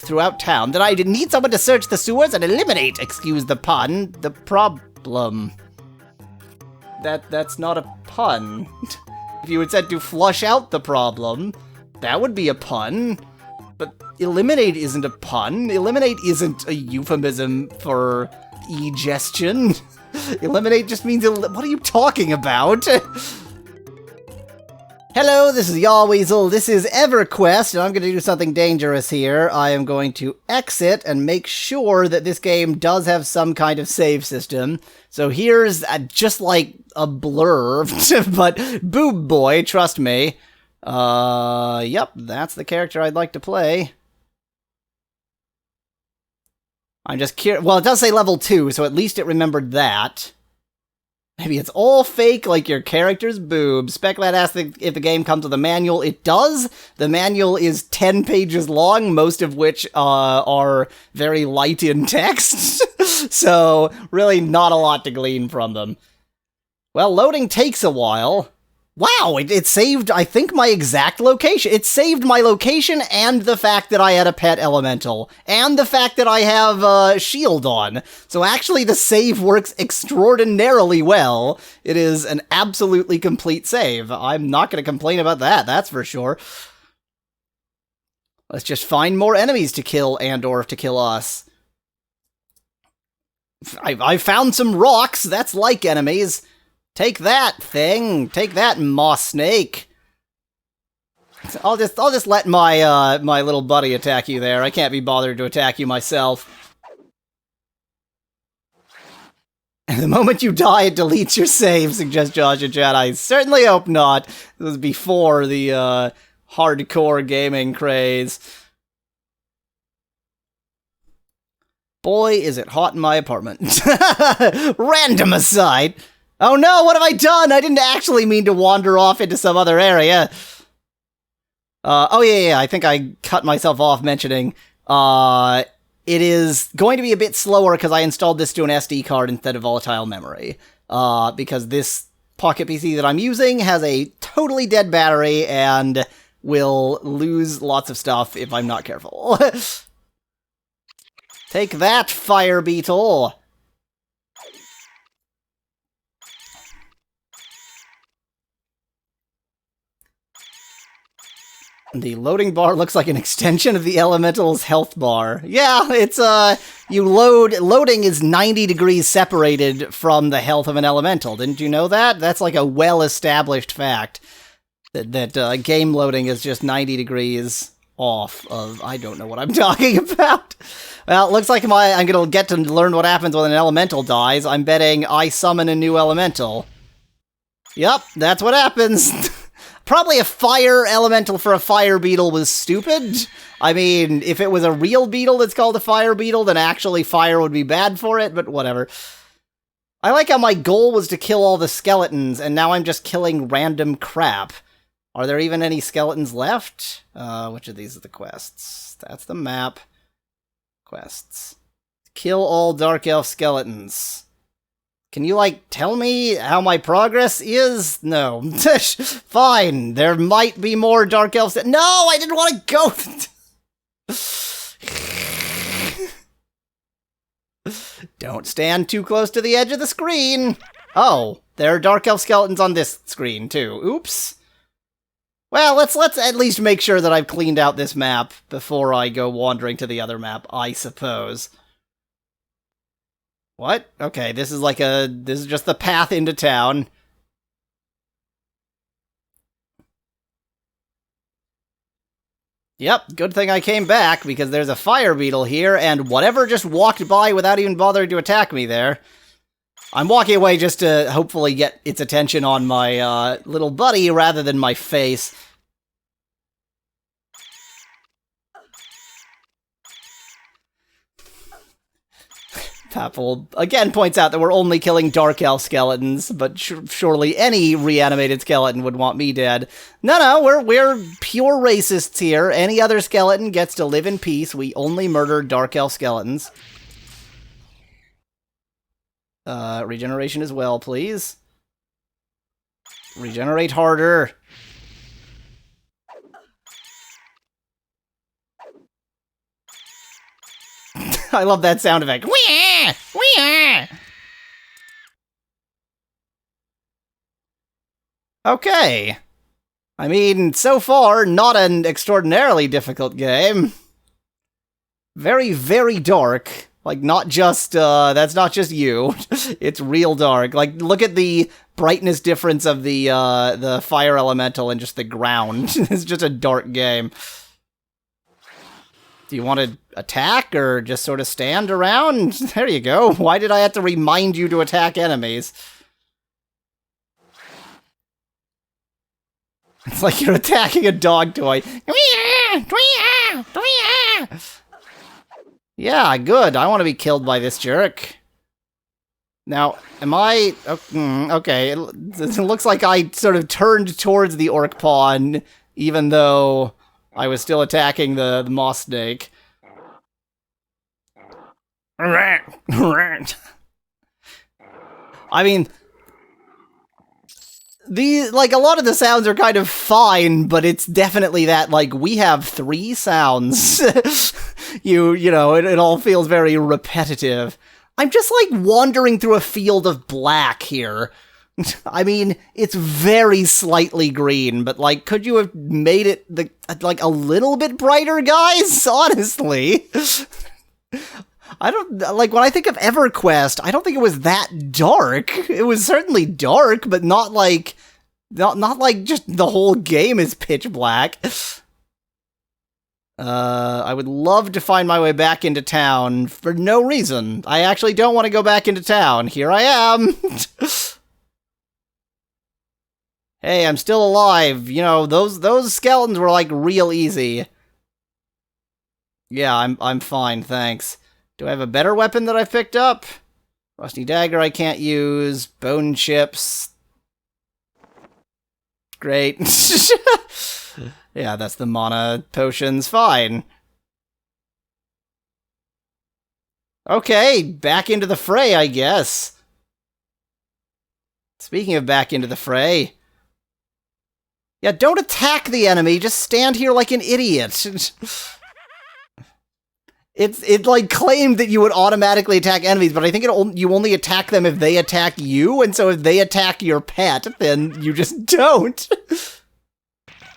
throughout town, then I need someone to search the sewers and eliminate, excuse the pun, the problem. That's not a pun. If you had said to flush out the problem, that would be a pun. But eliminate isn't a pun. Eliminate isn't a euphemism for egestion. Eliminate just means what are you talking about? Hello, this is Yawweasel, this is EverQuest, and I'm going to do something dangerous here. I am going to exit and make sure that this game does have some kind of save system. So here's just like a blur, but boob boy, trust me. Yep, that's the character I'd like to play. I'm just curious. Well, it does say level 2, so at least it remembered that. Maybe it's all fake, like your character's boobs. Speculat asked if the game comes with a manual. It does. The manual is 10 pages long, most of which are very light in text. So, really not a lot to glean from them. Well, loading takes a while. Wow, it saved, I think, my exact location. It saved my location and the fact that I had a pet elemental. And the fact that I have a shield on. So actually the save works extraordinarily well. It is an absolutely complete save. I'm not going to complain about that, that's for sure. Let's just find more enemies to kill and/or to kill us. I found some rocks, that's like enemies. Take that, thing! Take that, moss snake! I'll just let my, my little buddy attack you there. I can't be bothered to attack you myself. And the moment you die, it deletes your save, suggests Josh in chat. I certainly hope not. This was before the, hardcore gaming craze. Boy, is it hot in my apartment. Random aside! Oh no, what have I done? I didn't actually mean to wander off into some other area. Oh yeah, I think I cut myself off mentioning, it is going to be a bit slower because I installed this to an SD card instead of volatile memory. Because this Pocket PC that I'm using has a totally dead battery and will lose lots of stuff if I'm not careful. Take that, fire beetle! The loading bar looks like an extension of the elemental's health bar. Yeah, it's, loading is 90 degrees separated from the health of an elemental. Didn't you know that? That's like a well-established fact. That game loading is just 90 degrees off of... I don't know what I'm talking about. Well, it looks like I'm gonna get to learn what happens when an elemental dies. I'm betting I summon a new elemental. Yep, that's what happens. Probably a fire elemental for a fire beetle was stupid. I mean, if it was a real beetle that's called a fire beetle, then actually fire would be bad for it, but whatever. I like how my goal was to kill all the skeletons, and now I'm just killing random crap. Are there even any skeletons left? Which of these are the quests? That's the map. Quests. Kill all dark elf skeletons. Can you, like, tell me how my progress is? No. Fine. There might be more dark elves. No, I didn't want to go. Don't stand too close to the edge of the screen. Oh, there are dark elf skeletons on this screen, too. Oops. Well, let's at least make sure that I've cleaned out this map before I go wandering to the other map, I suppose. What? Okay, this is just the path into town. Yep, good thing I came back, because there's a fire beetle here, and whatever just walked by without even bothering to attack me there. I'm walking away just to hopefully get its attention on my little buddy rather than my face. Papel again points out that we're only killing dark elf skeletons, but surely any reanimated skeleton would want me dead. No, we're pure racists here. Any other skeleton gets to live in peace. We only murder dark elf skeletons. Regeneration as well, please. Regenerate harder. I love that sound effect. Wee-ah! Wee-ah! Okay. I mean, so far, not an extraordinarily difficult game. Very, very dark. Like, not just, that's not just you. It's real dark. Like, look at the brightness difference of the fire elemental and just the ground. It's just a dark game. Do you want to attack or just sort of stand around? There you go. Why did I have to remind you to attack enemies? It's like you're attacking a dog toy. Yeah, good. I want to be killed by this jerk. Now, am I... okay, it looks like I sort of turned towards the orc pawn, even though I was still attacking the moss snake. I mean... a lot of the sounds are kind of fine, but it's definitely that, like, we have 3 sounds. you know, it all feels very repetitive. I'm just, like, wandering through a field of black here. I mean, it's very slightly green, but, like, could you have made it, like, a little bit brighter, guys? Honestly. I don't, like, when I think of EverQuest, I don't think it was that dark. It was certainly dark, but not like just the whole game is pitch black. I would love to find my way back into town for no reason. I actually don't want to go back into town. Here I am. Hey, I'm still alive. You know, those skeletons were, like, real easy. Yeah, I'm fine, thanks. Do I have a better weapon that I've picked up? Rusty dagger I can't use. Bone chips. Great. Yeah, that's the mana potions. Fine. Okay, back into the fray, I guess. Speaking of back into the fray... Yeah, don't attack the enemy, just stand here like an idiot. It like claimed that you would automatically attack enemies, but I think you only attack them if they attack you, and so if they attack your pet, then you just don't.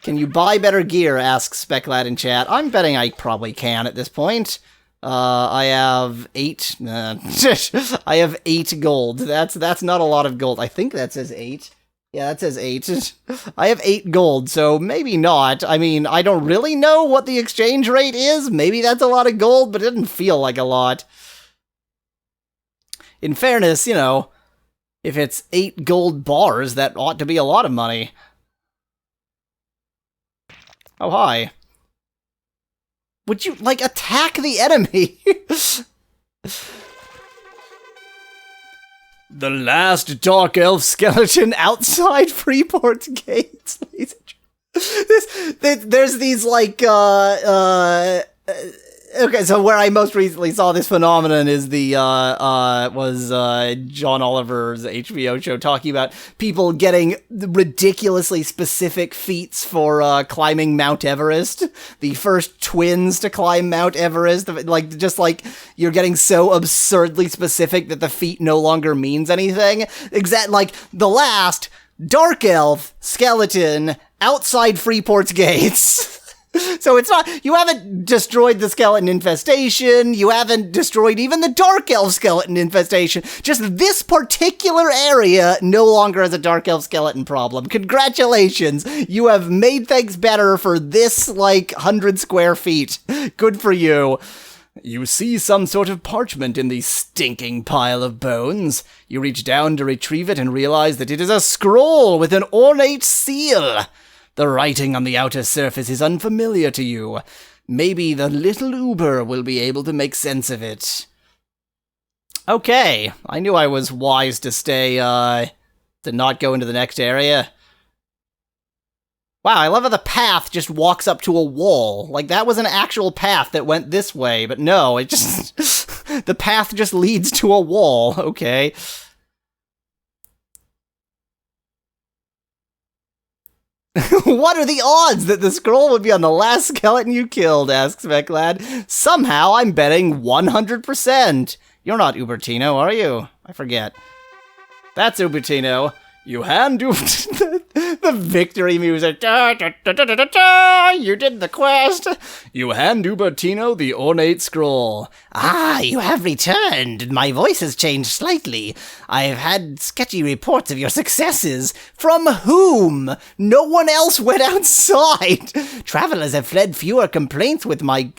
Can you buy better gear, asks Speclad in chat. I'm betting I probably can at this point. I have 8... I have 8 gold. That's not a lot of gold. I think that says 8. Yeah, that says 8. I have 8 gold, so maybe not. I mean, I don't really know what the exchange rate is. Maybe that's a lot of gold, but it doesn't feel like a lot. In fairness, you know, if it's 8 gold bars, that ought to be a lot of money. Oh, hi. Would you, like, attack the enemy? The last dark elf skeleton outside Freeport's gates. There's these, like, okay, so where I most recently saw this phenomenon is was John Oliver's HBO show talking about people getting ridiculously specific feats for climbing Mount Everest. The first twins to climb Mount Everest. Like, just like, you're getting so absurdly specific that the feat no longer means anything. Like, the last dark elf skeleton outside Freeport's gates. So it's not, you haven't destroyed the skeleton infestation, you haven't destroyed even the dark elf skeleton infestation, just this particular area no longer has a dark elf skeleton problem. Congratulations, you have made things better for this, like, 100 square feet. Good for you. You see some sort of parchment in the stinking pile of bones. You reach down to retrieve it and realize that it is a scroll with an ornate seal. The writing on the outer surface is unfamiliar to you. Maybe the little Uber will be able to make sense of it. Okay, I knew I was wise to stay, to not go into the next area. Wow, I love how the path just walks up to a wall. Like, that was an actual path that went this way, but no, it just... the path just leads to a wall, okay. What are the odds that the scroll would be on the last skeleton you killed, asks Veclad. Somehow I'm betting 100%. You're not Ubertino, are you? I forget. That's Ubertino. You hand the victory music. Da, da, da, da, da, da, you did the quest. You hand Ubertino the ornate scroll. Ah, you have returned. My voice has changed slightly. I've had sketchy reports of your successes. From whom? No one else went outside. Travelers have filed fewer complaints with my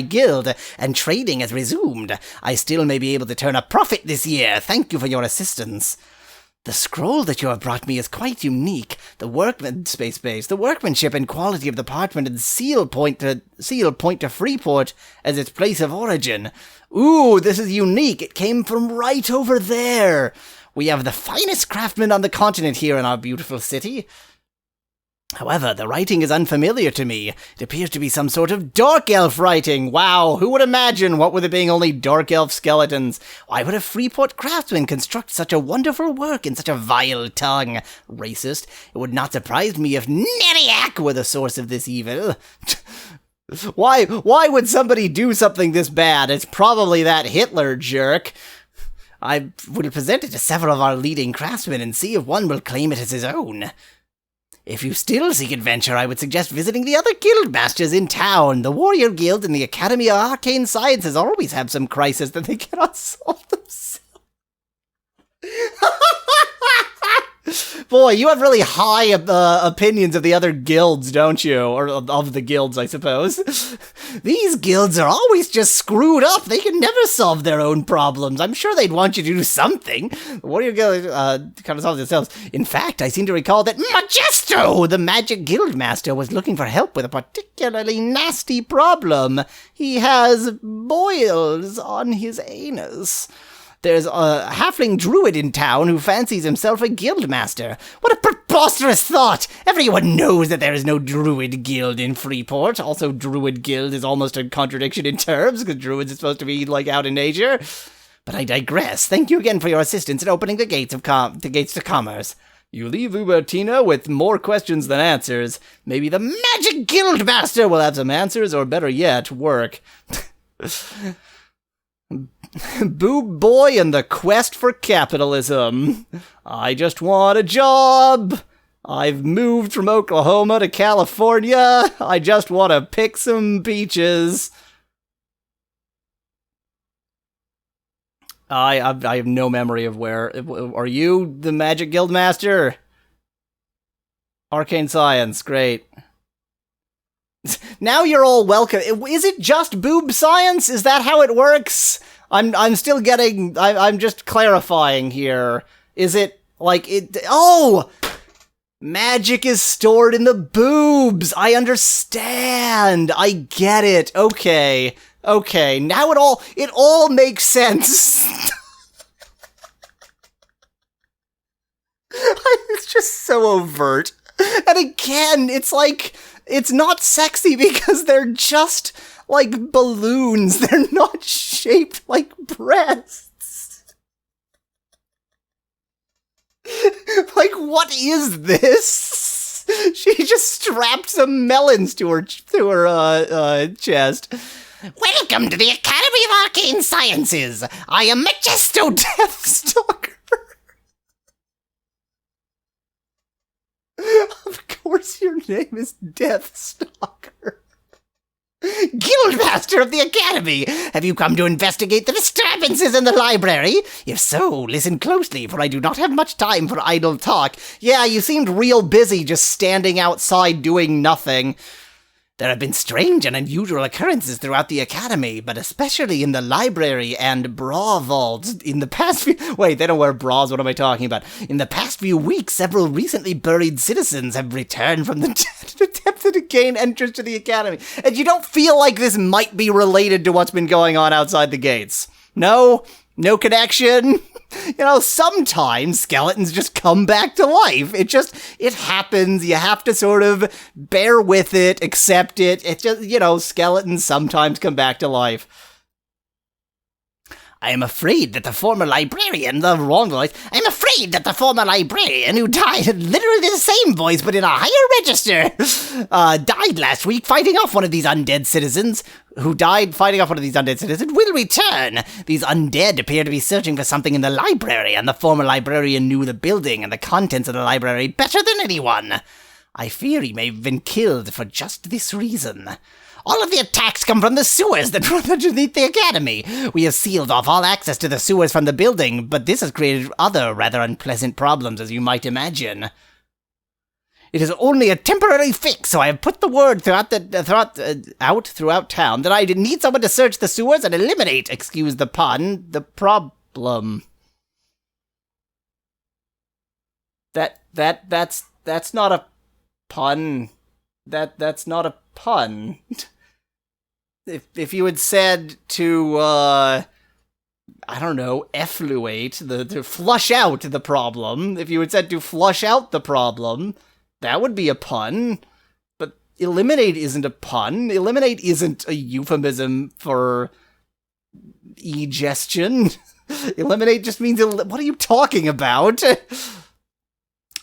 guild, and trading has resumed. I still may be able to turn a profit this year. Thank you for your assistance. The scroll that you have brought me is quite unique. The workmanship and quality of the parchment and seal point to Freeport as its place of origin. Ooh, this is unique. It came from right over there. We have the finest craftsmen on the continent here in our beautiful city. However, the writing is unfamiliar to me. It appears to be some sort of dark elf writing. Wow, who would imagine, what with it being only dark elf skeletons? Why would a Freeport craftsman construct such a wonderful work in such a vile tongue? Racist. It would not surprise me if Neriak were the source of this evil. Why would somebody do something this bad? It's probably that Hitler jerk. I will present it to several of our leading craftsmen and see if one will claim it as his own. If you still seek adventure, I would suggest visiting the other guild masters in town. The Warrior Guild and the Academy of Arcane Sciences always have some crisis that they cannot solve themselves. Boy, you have really high opinions of the other guilds, don't you? Or of the guilds, I suppose. These guilds are always just screwed up. They can never solve their own problems. I'm sure they'd want you to do something. The Warrior Guild kind of solve themselves. In fact, I seem to recall that Majesto, the magic guild master, was looking for help with a particularly nasty problem. He has boils on his anus. There's a halfling druid in town who fancies himself a guild master. What a preposterous thought! Everyone knows that there is no druid guild in Freeport. Also, druid guild is almost a contradiction in terms, because druids are supposed to be, like, out in nature. But I digress. Thank you again for your assistance in opening the gates to commerce. You leave Ubertino with more questions than answers. Maybe the magic guild master will have some answers, or better yet, work. Boob Boy and the Quest for Capitalism. I just want a job. I've moved from Oklahoma to California. I just want to pick some peaches. I have no memory of where. Are you the Magic Guild Master? Arcane Science, great. Now you're all welcome. Is it just boob science? Is that how it works? I'm still getting. I'm just clarifying here. Is it like it? Oh, magic is stored in the boobs. I understand. I get it. Okay. Now it all makes sense. It's just so overt. And again, it's like, it's not sexy because they're just like balloons. They're not shaped like breasts. Like, what is this? She just strapped some melons to her chest. Welcome to the Academy of Arcane Sciences. I am Majesto Deathstalker. Of course your name is Deathstalker. Guildmaster of the Academy! Have you come to investigate the disturbances in the library? If so, listen closely, for I do not have much time for idle talk. Yeah, you seemed real busy just standing outside doing nothing. There have been strange and unusual occurrences throughout the Academy, but especially in the library and bra vaults. In the past few... Wait, they don't wear bras, what am I talking about? In the past few weeks, several recently buried citizens have returned from the attempted to gain entrance to the Academy. And you don't feel like this might be related to what's been going on outside the gates? No? No connection? You know, sometimes skeletons just come back to life. It happens. You have to sort of bear with it, accept it. It's just, skeletons sometimes come back to life. I am afraid that the former librarian, the wrong voice, I am afraid that the former librarian who died, literally the same voice but in a higher register, died last week fighting off one of these undead citizens, will return. These undead appear to be searching for something in the library, and the former librarian knew the building and the contents of the library better than anyone. I fear he may have been killed for just this reason. All of the attacks come from the sewers that run underneath the academy. We have sealed off all access to the sewers from the building, but this has created other rather unpleasant problems, as you might imagine. It is only a temporary fix, so I have put the word throughout town that I need someone to search the sewers and eliminate, excuse the pun, the problem. That's not a pun. That's not a pun. If you had said to, I don't know, effluate, to flush out the problem, if you had said to flush out the problem, that would be a pun. But eliminate isn't a pun. Eliminate isn't a euphemism for egestion. Eliminate just means, what are you talking about?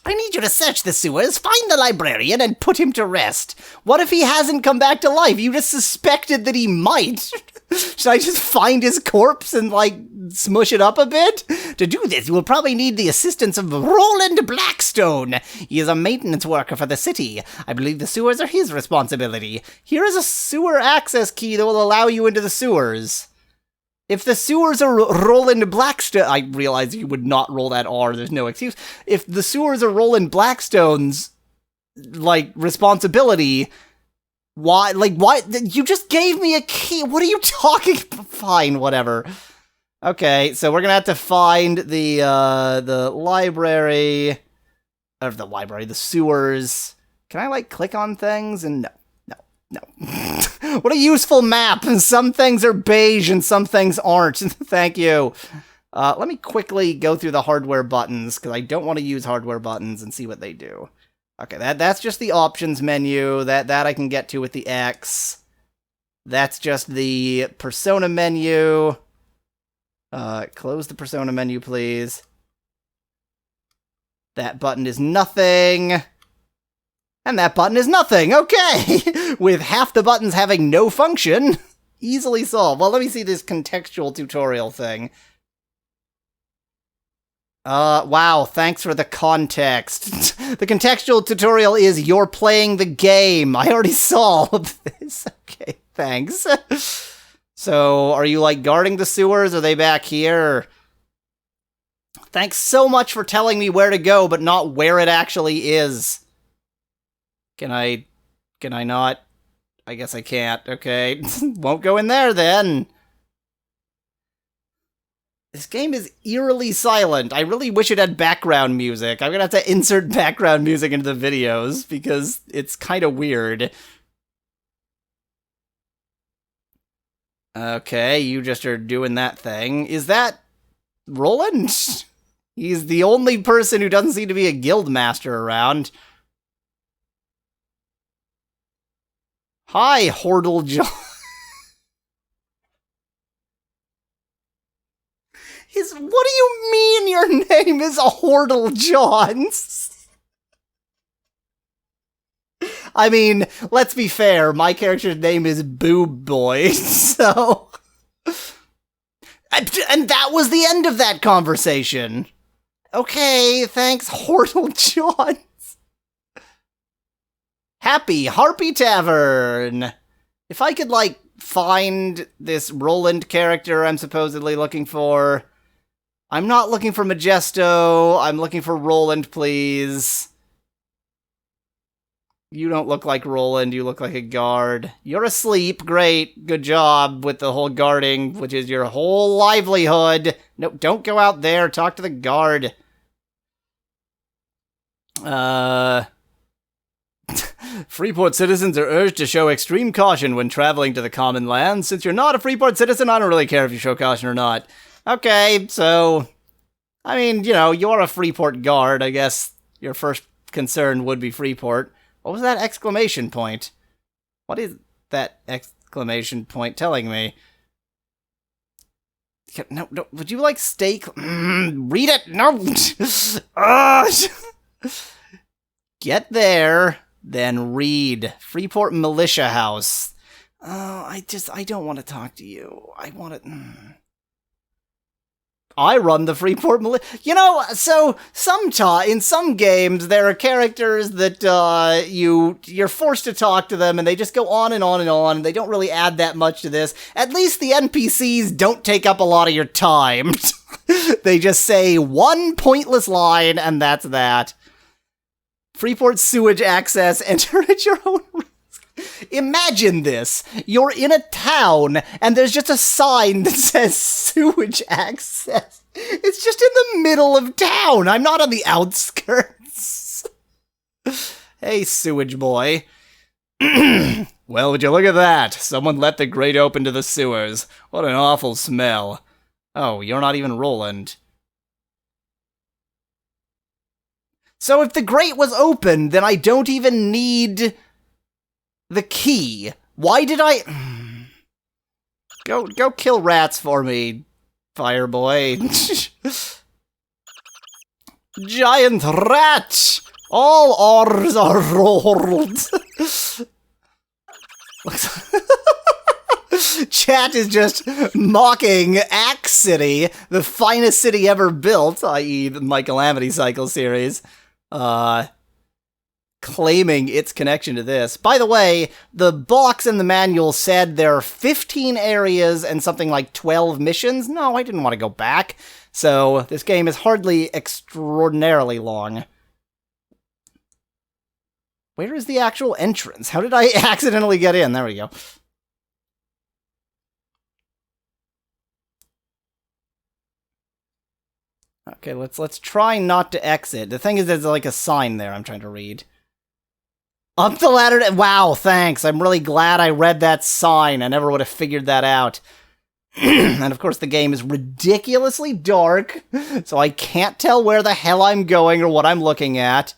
I need you to search the sewers, find the librarian, and put him to rest. What if he hasn't come back to life? You just suspected that he might. Should I just find his corpse and, smush it up a bit? To do this, you will probably need the assistance of Roland Blackstone. He is a maintenance worker for the city. I believe the sewers are his responsibility. Here is a sewer access key that will allow you into the sewers. If the sewers are Roland Blackstone... I realize you would not roll that R, there's no excuse. If the sewers are Roland Blackstone's, responsibility, why... You just gave me a key! What are you talking... Fine, whatever. Okay, so we're gonna have to find the library... the sewers. Can I, click on things? And no. What a useful map! Some things are beige and some things aren't. Thank you. Let me quickly go through the hardware buttons, because I don't want to use hardware buttons and see what they do. Okay, that's just the options menu. That I can get to with the X. That's just the persona menu. Close the persona menu, please. That button is nothing. And that button is nothing, okay! With half the buttons having no function, easily solved. Well, let me see this contextual tutorial thing. Wow, thanks for the context. The contextual tutorial is, you're playing the game. I already solved this. Okay, thanks. So, are you, guarding the sewers? Are they back here? Thanks so much for telling me where to go, but not where it actually is. Can I not? I guess I can't. Okay. Won't go in there, then. This game is eerily silent. I really wish it had background music. I'm gonna have to insert background music into the videos, because it's kind of weird. Okay, you just are doing that thing. Is that Roland? He's the only person who doesn't seem to be a guild master around. Hi, Hordle John. What do you mean your name is Hordle Johns? I mean, let's be fair, my character's name is Boob Boy, so... And that was the end of that conversation. Okay, thanks, Hordle Johns. Happy Harpy Tavern! If I could, find this Roland character I'm supposedly looking for... I'm not looking for Majesto, I'm looking for Roland, please. You don't look like Roland, you look like a guard. You're asleep, great, good job with the whole guarding, which is your whole livelihood. No, don't go out there, talk to the guard. Freeport citizens are urged to show extreme caution when traveling to the common lands. Since you're not a Freeport citizen, I don't really care if you show caution or not. Okay, so... I mean, you're a Freeport guard. I guess your first concern would be Freeport. What was that exclamation point? What is that exclamation point telling me? No, no, would you like steak? Read it! No! Ah! Get there, then read. Freeport Militia House. Oh, I don't want to talk to you. I want to... I run the Freeport Militia... You know, so in some games, there are characters that you're forced to talk to them, and they just go on and on and on, and they don't really add that much to this. At least the NPCs don't take up a lot of your time. They just say one pointless line, and that's that. Freeport sewage access, enter at your own risk. Imagine this. You're in a town, and there's just a sign that says sewage access. It's just in the middle of town. I'm not on the outskirts. Hey, sewage boy. Well, would you look at that? Someone let the grate open to the sewers. What an awful smell. Oh, you're not even Roland. So if the grate was open, then I don't even need the key. Why did I... Go kill rats for me, Fireboy. Giant rat! All R's are rolled. Chat is just mocking Axe City, the finest city ever built, i.e. the My Calamity Cycle series. Claiming its connection to this. By the way, the box in the manual said there are 15 areas and something like 12 missions. No, I didn't want to go back. So this game is hardly extraordinarily long. Where is the actual entrance? How did I accidentally get in? There we go. Okay, let's try not to exit. The thing is, there's like a sign there I'm trying to read. Up the ladder to... Wow, thanks. I'm really glad I read that sign. I never would have figured that out. And of course, the game is ridiculously dark, so I can't tell where the hell I'm going or what I'm looking at.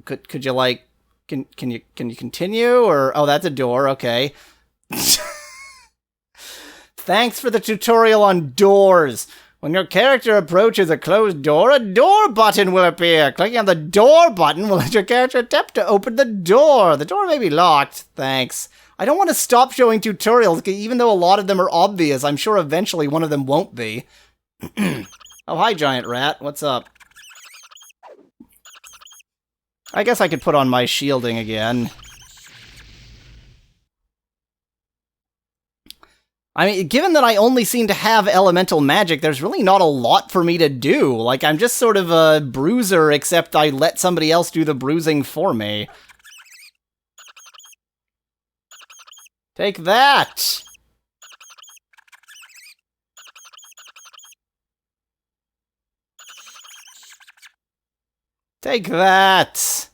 Could you like... Can you continue? Or... Oh, that's a door. Okay. Thanks for the tutorial on doors. When your character approaches a closed door, a door button will appear. Clicking on the door button will let your character attempt to open the door. The door may be locked. Thanks. I don't want to stop showing tutorials, even though a lot of them are obvious. I'm sure eventually one of them won't be. Oh, hi, giant rat. What's up? I guess I could put on my shielding again. I mean, given that I only seem to have elemental magic, there's really not a lot for me to do. Like, I'm just sort of a bruiser, except I let somebody else do the bruising for me. Take that! Take that!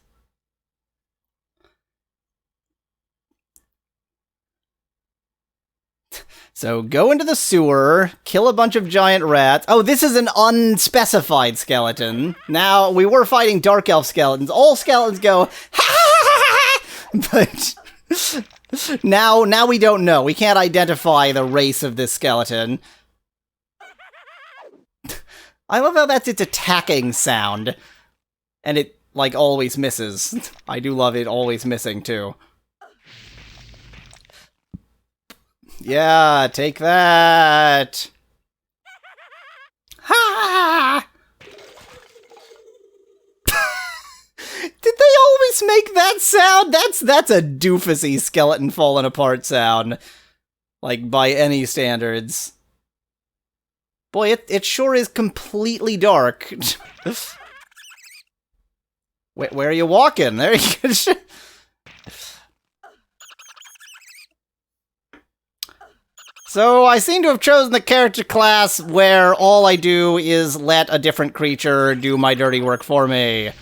So, go into the sewer, kill a bunch of giant rats. Oh, this is an unspecified skeleton. Now, we were fighting dark elf skeletons. All skeletons go, ha! But now we don't know. We can't identify the race of this skeleton. I love how that's its attacking sound. And it, like, always misses. I do love it always missing, too. Yeah, take that! Ha! Did they always make that sound? That's a doofusy skeleton falling apart sound. Like, by any standards. Boy, it sure is completely dark. Where are you walking? There you go. So, I seem to have chosen the character class where all I do is let a different creature do my dirty work for me.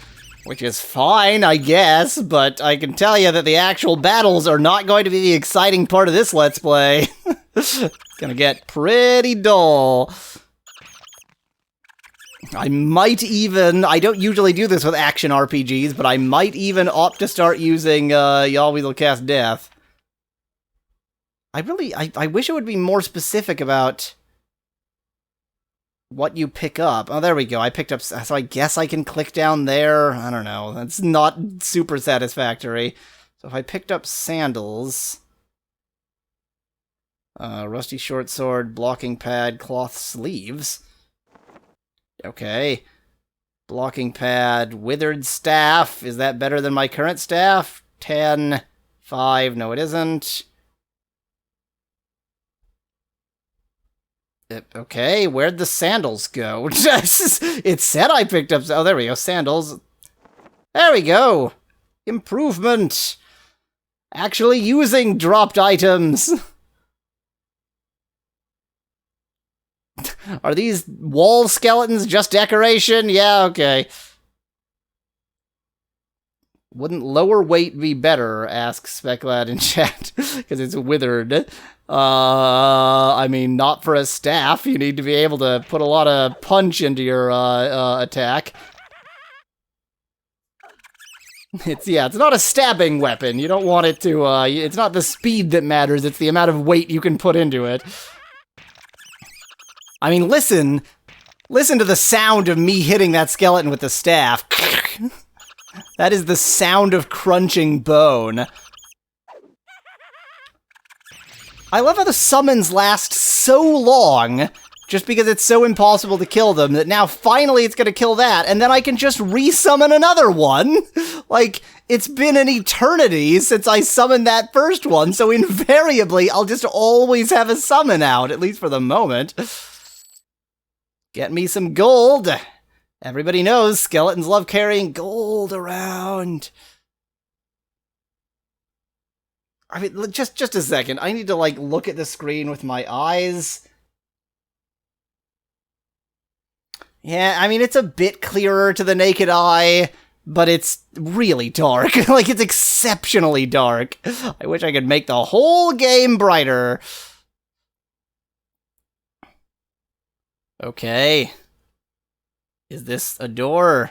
Which is fine, I guess, but I can tell you that the actual battles are not going to be the exciting part of this Let's Play. It's gonna get pretty dull. I might even... I don't usually do this with action RPGs, but I might even opt to start using Y'all We Will Cast Death. I wish it would be more specific about what you pick up. Oh, there we go. I picked up, so I guess I can click down there. I don't know. That's not super satisfactory. So if I picked up sandals, rusty short sword, blocking pad, cloth sleeves. Okay. Blocking pad, withered staff. Is that better than my current staff? 10, 5. No, it isn't. Okay, where'd the sandals go? It said I picked up... Oh, there we go, sandals. There we go! Improvement! Actually using dropped items! Are these wall skeletons just decoration? Yeah, okay. Wouldn't lower weight be better? Asks Speclad in chat. Because it's withered. I mean, not for a staff. You need to be able to put a lot of punch into your attack. It's not a stabbing weapon. You don't want it to, it's not the speed that matters, it's the amount of weight you can put into it. I mean, listen to the sound of me hitting that skeleton with the staff. That is the sound of crunching bone. I love how the summons last so long, just because it's so impossible to kill them, that now finally it's gonna kill that, and then I can just re-summon another one! Like, it's been an eternity since I summoned that first one, so invariably I'll just always have a summon out, at least for the moment. Get me some gold! Everybody knows skeletons love carrying gold around. I mean, just a second. I need to, like, look at the screen with my eyes. Yeah, I mean, it's a bit clearer to the naked eye, but it's really dark. Like, it's exceptionally dark. I wish I could make the whole game brighter. Okay. Is this a door?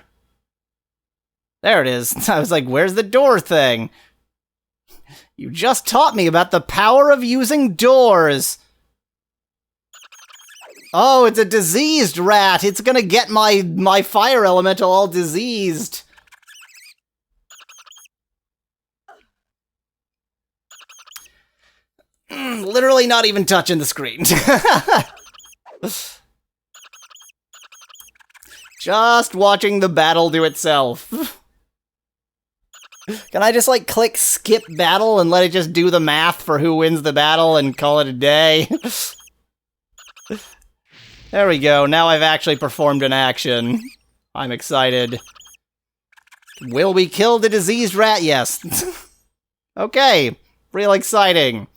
There it is. I was like, where's the door thing? You just taught me about the power of using doors. Oh, it's a diseased rat. It's gonna get my fire elemental all diseased. Literally not even touching the screen. Just watching the battle do itself. Can I just, like, click skip battle and let it just do the math for who wins the battle and call it a day? There we go. Now I've actually performed an action. I'm excited. Will we kill the diseased rat? Yes. Okay. Real exciting.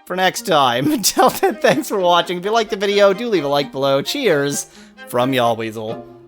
For next time. Until then, thanks for watching. If you liked the video, do leave a like below. Cheers from Y'all Weasel.